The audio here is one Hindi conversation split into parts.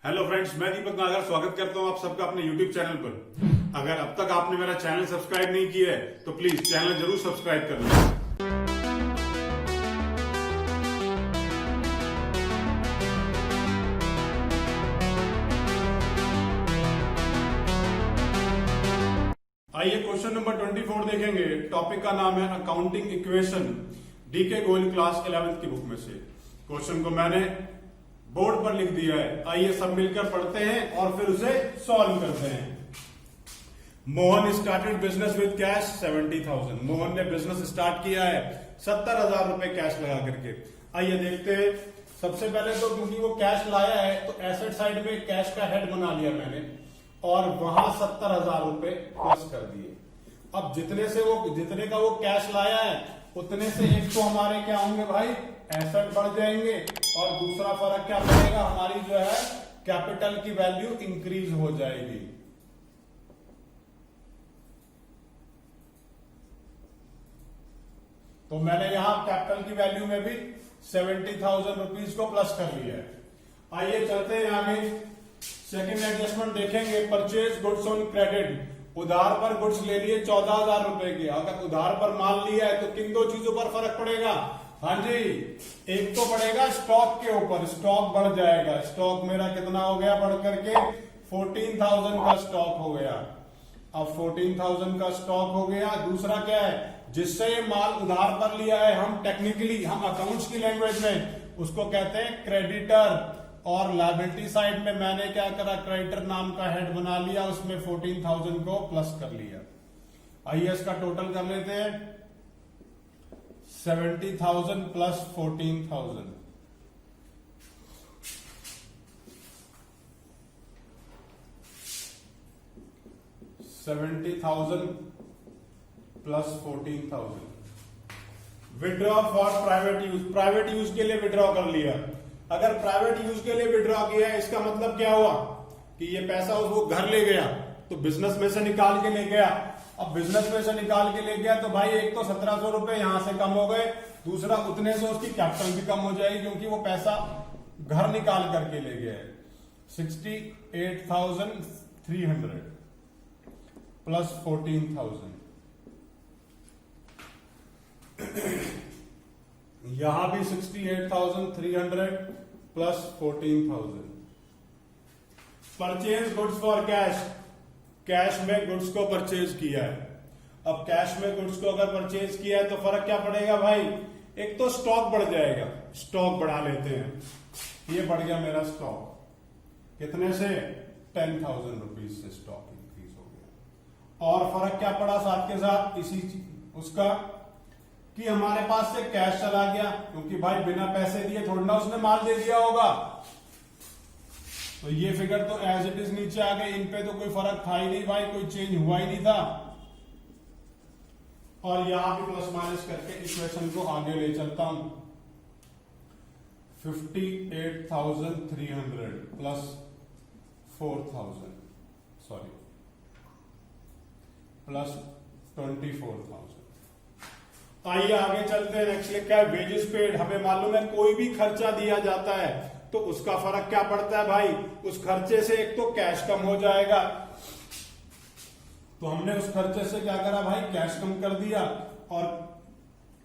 हेलो फ्रेंड्स, मैं दीपक नागर स्वागत करता हूं आप सबका अपने यूट्यूब चैनल पर। अगर अब तक आपने मेरा चैनल सब्सक्राइब नहीं किया है तो प्लीज चैनल जरूर सब्सक्राइब कर लें। आइए क्वेश्चन नंबर 24 देखेंगे। टॉपिक का नाम है accounting equation, DK Goyal class 11th की बुक में से। क्वेश्चन को मैंने बोर्ड पर लिख दिया है। आइए सब मिलकर पढ़ते हैं और फिर उसे सॉल्व करते हैं। Mohan started business with cash 70,000। Mohan ने बिजनेस स्टार्ट किया है 70,000 रुपए कैश लगा करके। आइए देखते हैं। सबसे पहले तो क्योंकि वो कैश लाया है तो एसेट साइड में कैश का हेड बना लिया मैंने और वहां 70,000 रुपए प्लस कर दिए। अब जितने का वो कैश लाया है उतने से एक तो हमारे क्या होंगे भाई, एसेट बढ़ जाएंगे, और दूसरा फर्क क्या पड़ेगा, हमारी जो है कैपिटल की वैल्यू इंक्रीज हो जाएगी। तो मैंने यहां कैपिटल की वैल्यू में भी 70,000 रुपीज को प्लस कर लिया है। आइए चलते हैं आगे। सेकेंड एडजस्टमेंट देखेंगे। परचेज गुड्स ऑन क्रेडिट, उधार पर गुड्स ले लिए 14,000 रुपए के। अगर उधार पर माल लिया है तो किन दो चीजों पर फर्क पड़ेगा? हाँ जी, एक तो पड़ेगा स्टॉक के ऊपर, स्टॉक बढ़ जाएगा। स्टॉक मेरा कितना हो गया बढ़ करके 14,000 का स्टॉक हो गया। अब 14,000 का स्टॉक हो गया। दूसरा क्या है, जिससे ये माल उधार पर लिया है, हम टेक्निकली हम अकाउंट्स की लैंग्वेज में उसको कहते हैं क्रेडिटर। और लायबिलिटी साइड में मैंने क्या करा, क्रेडिटर नाम का हेड बना लिया, उसमें 14,000 को प्लस कर लिया। आइए इसका टोटल कर लेते हैं। 70,000 plus 14,000, 70,000 plus 14,000। Withdraw for private use, private use के लिए विड्रॉ कर लिया। अगर प्राइवेट यूज के लिए विड्रॉ किया है, इसका मतलब क्या हुआ कि ये पैसा वो घर ले गया तो बिजनेस में से निकाल के ले गया। अब बिजनेस में से निकाल के ले गया तो भाई एक तो 1,700 रुपए यहां से कम हो गए, दूसरा उतने से उसकी कैपिटल भी कम हो जाएगी क्योंकि वो पैसा घर निकाल करके ले गया है। 68,300 प्लस 14,000, यहां भी 68,300 plus 14,000। Purchase goods for cash, cash में गुड्स को परचेज किया है। अब कैश में गुड्स को अगर परचेज किया है तो फर्क क्या पड़ेगा भाई, एक तो स्टॉक बढ़ जाएगा। स्टॉक बढ़ा लेते हैं। ये बढ़ गया मेरा स्टॉक, कितने से 10,000 रुपीज से स्टॉक इंक्रीज हो गया। और फर्क क्या पड़ा साथ के साथ इसी उसका कि हमारे पास से कैश चला गया, क्योंकि भाई बिना पैसे दिए थोड़ा ना उसने माल दे दिया होगा। तो ये फिगर तो एज इट इज नीचे आ गई। इन पे तो कोई फर्क था ही नहीं भाई, कोई चेंज हुआ ही नहीं था। और यहां भी प्लस माइनस करके इक्वेशन को आगे ले चलता हूं। 58,300 प्लस 4,000, सॉरी प्लस 24,000। आइए आगे चलते हैं। नेक्स्ट लिखा है वेजेस पेड। हमें मालूम है कोई भी खर्चा दिया जाता है तो उसका फर्क क्या पड़ता है भाई, उस खर्चे से एक तो कैश कम हो जाएगा। तो हमने उस खर्चे से क्या करा भाई, कैश कम कर दिया और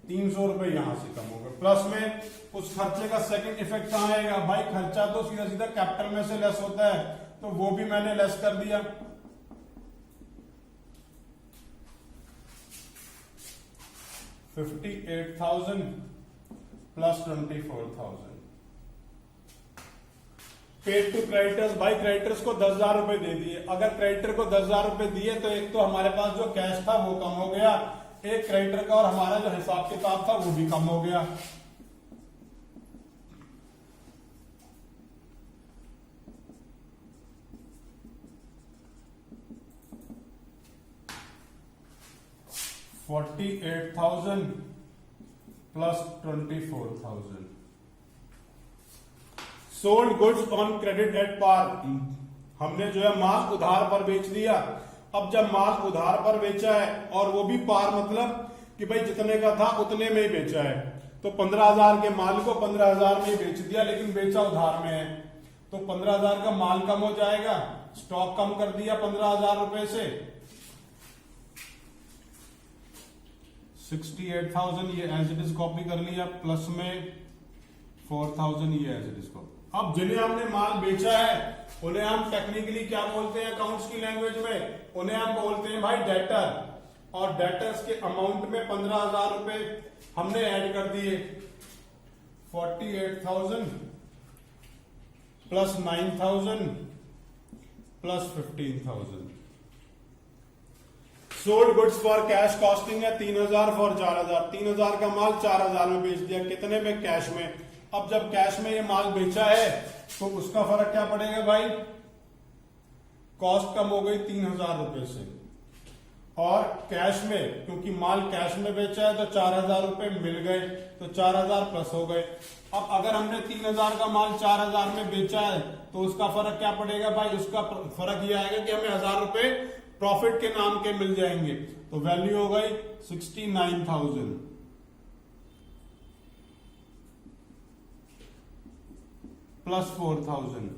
300 रुपए यहां से कम हो गए। प्लस में उस खर्चे का सेकंड इफेक्ट कहां आएगा भाई, खर्चा तो सीधा सीधा कैपिटल में से लेस होता है तो वो भी मैंने लेस कर दिया। 58,000 प्लस 24,000। पेड टू क्रेडिटर्स, भाई क्रेडिटर्स को 10,000 रुपए दे दिए। अगर क्रेडिटर को 10,000 रुपए दिए तो एक तो हमारे पास जो कैश था वो कम हो गया, एक क्रेडिटर का और हमारा जो हिसाब किताब था वो भी कम हो गया। $48,000 plus 24,000। Sold goods on credit at par, हमने जो है माल उधार पर बेच दिया। अब जब माल उधार पर बेचा है और वो भी पार मतलब कि भाई जितने का था उतने में ही बेचा है, तो 15,000 के माल को 15,000 में ही बेच दिया, लेकिन बेचा उधार में है। तो 15,000 का माल कम हो जाएगा, स्टॉक कम कर दिया 15,000 रुपए से, 68,000 ये एज इट इज कॉपी कर लिया, प्लस में 4,000 ये एज इट इज कॉपी। अब जिन्हें हमने माल बेचा है उन्हें हम टेक्निकली क्या बोलते हैं अकाउंट्स की लैंग्वेज में, उन्हें हम बोलते हैं भाई डेटर। और डेटर्स के अमाउंट में 15,000 रुपए हमने ऐड कर दिए, 48,000 plus 9,000 plus 15,000। Sold goods for cash costing है 3,000 फॉर 4,000, 3,000 का माल 4,000 में बेच दिया, कितने में? कैश में। अब जब कैश में ये माल बेचा है तो उसका फर्क क्या पड़ेगा भाई? कॉस्ट कम हो गई 3,000 रुपए से, और कैश में क्योंकि माल कैश में बेचा है तो 4,000 रुपए मिल गए, तो 4,000 प्लस हो गए। अब अगर हमने 3,000 का माल 4,000 में बेचा है तो उसका फर्क क्या पड़ेगा भाई? उसका फर्क ये आएगा कि हमें 1,000 रुपए प्रॉफिट के नाम के मिल जाएंगे, तो वैल्यू हो गई 69,000 प्लस 4,000।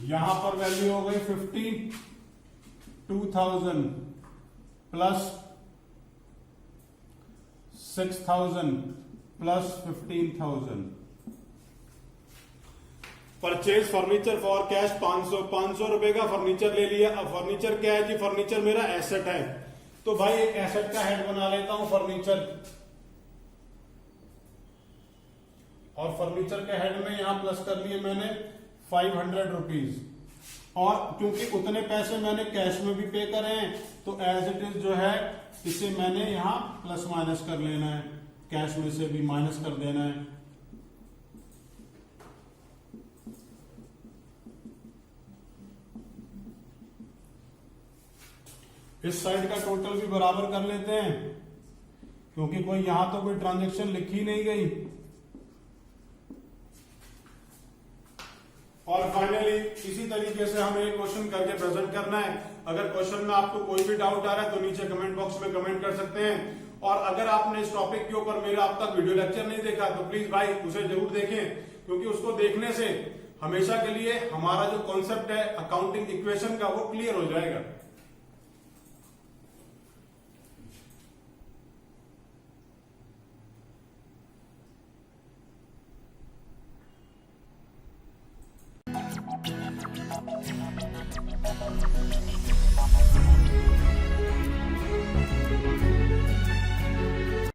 यहां पर वैल्यू हो गई 52,000 plus 6,000 plus 15,000। Purchase furniture for cash 500 रुपए का फर्नीचर ले लिया। अब फर्नीचर क्या है जी? फर्नीचर मेरा एसेट है, तो भाई एक एसेट का हेड बना लेता हूं फर्नीचर, और फर्नीचर के हेड में यहां प्लस कर लिए मैंने 500 रुपीज, और क्योंकि उतने पैसे मैंने कैश में भी पे करे हैं तो एज इट इज जो है इसे मैंने यहां प्लस माइनस कर लेना है, कैश में से भी माइनस कर देना है। इस साइड का टोटल भी बराबर कर लेते हैं, क्योंकि कोई यहां तो कोई ट्रांजैक्शन लिखी नहीं गई। और फाइनली इसी तरीके से हमें एक क्वेश्चन करके प्रेजेंट करना है। अगर क्वेश्चन में आपको कोई भी डाउट आ रहा है तो नीचे कमेंट बॉक्स में कमेंट कर सकते हैं, और अगर आपने इस टॉपिक के ऊपर मेरा अब तक वीडियो लेक्चर नहीं देखा तो प्लीज भाई उसे जरूर देखें, क्योंकि उसको देखने से हमेशा के लिए हमारा जो कॉन्सेप्ट है अकाउंटिंग इक्वेशन का वो क्लियर हो जाएगा।